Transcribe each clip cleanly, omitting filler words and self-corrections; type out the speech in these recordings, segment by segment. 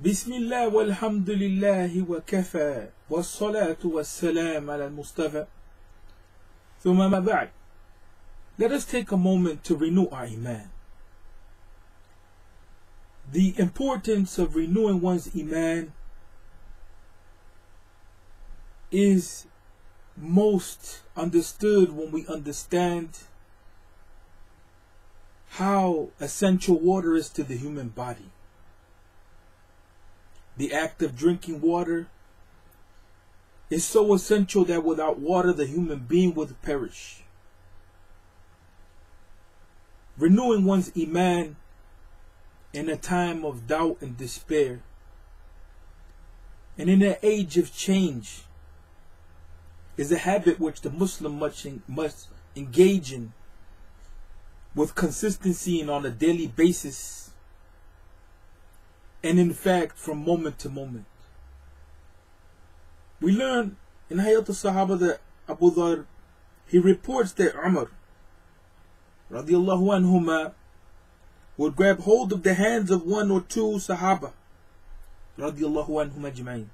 بسم الله والحمد لله وكفى والصلاة والسلام على المصطفى ثم ما بعد. Let us take a moment to renew our Iman. The importance of renewing one's Iman is most understood when we understand how essential water is to the human body. The act of drinking water is so essential that without water the human being would perish. Renewing one's Iman in a time of doubt and despair, and in an age of change, is a habit which the Muslim must engage in with consistency and on a daily basis, and in fact from moment to moment. We learn in Hayat al-Sahaba that Abu Dhar, he reports that Umar radiallahu anhuma would grab hold of the hands of one or two Sahaba radiallahu anhum ajma'in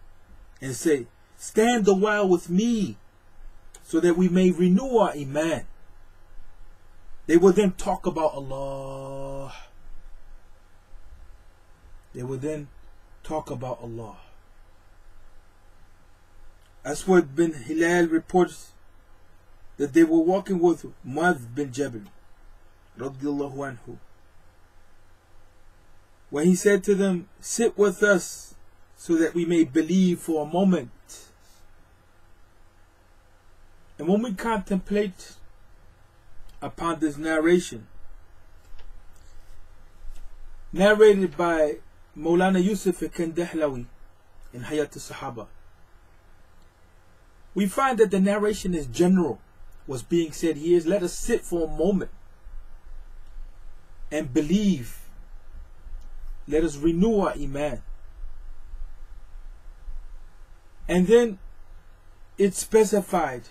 and say, "Stand a while with me so that we may renew our Iman." They would then talk about Allah. They would then talk about Allah. Aswad bin Hilal reports that they were walking with Muadh bin Jabal radiallahu anhu, when he said to them, "Sit with us so that we may believe for a moment." And when we contemplate upon this narration, narrated by Maulana Yusuf al-Kandahlawi in Hayat al-Sahaba, we find that the narration is general. What's being said here is, let us sit for a moment and believe. Let us renew our Iman. And then it's specified,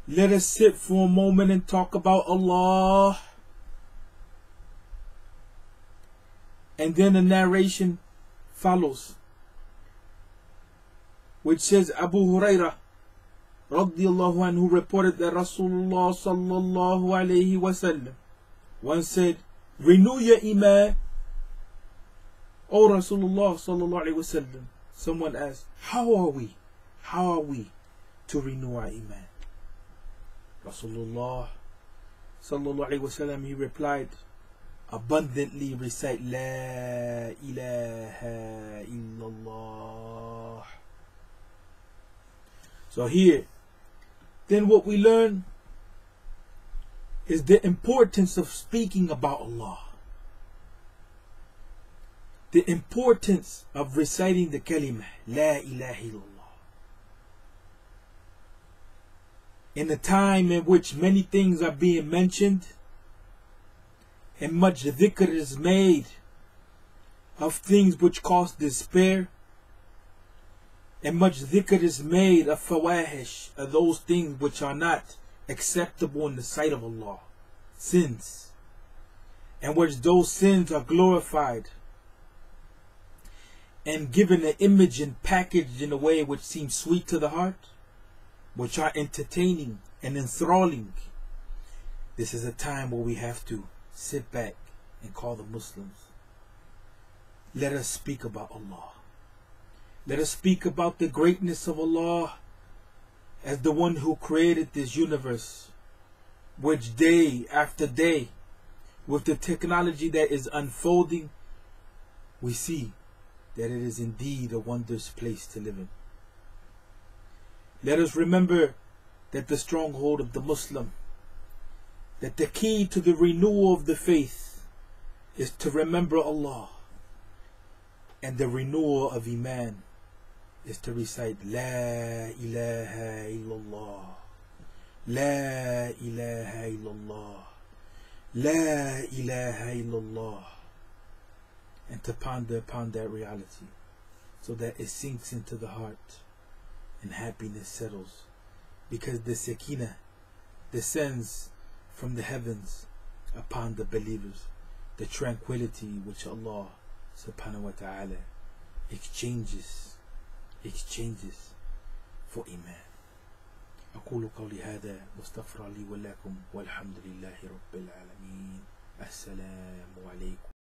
let us sit for a moment and talk about Allah. And then a narration follows, which says Abu Hurairah radiallahu anhu reported that Rasulullah sallallahu alayhi wasallam once said, "Renew your Iman." O Rasulullah sallallahu alayhi wasallam, someone asked, How are we to renew our Iman? Rasulullah sallallahu alayhi wasallam, he replied, abundantly recite La ilaha illallah. So here, then what we learn is the importance of speaking about Allah. The importance of reciting the kalimah La ilaha illallah. In a time in which many things are being mentioned and much dhikr is made of things which cause despair, and much dhikr is made of fawahish, of those things which are not acceptable in the sight of Allah, sins, and which those sins are glorified and given an image and packaged in a way which seems sweet to the heart, which are entertaining and enthralling. This is a time where we have to sit back and call the Muslims. Let us speak about Allah. Let us speak about the greatness of Allah as the one who created this universe, which day after day, with the technology that is unfolding, we see that it is indeed a wondrous place to live in. Let us remember that the stronghold of the Muslim, that the key to the renewal of the faith is to remember Allah, and the renewal of Iman is to recite La ilaha illallah, La ilaha illallah, La ilaha illallah, and to ponder upon that reality so that it sinks into the heart and happiness settles, because the Sakina descends from the heavens upon the believers, the tranquility which Allah subhanahu wa ta'ala exchanges for Iman. أقول قولي هذا واستغفر لي ولكم والحمد لله رب العالمين. السلام عليكم.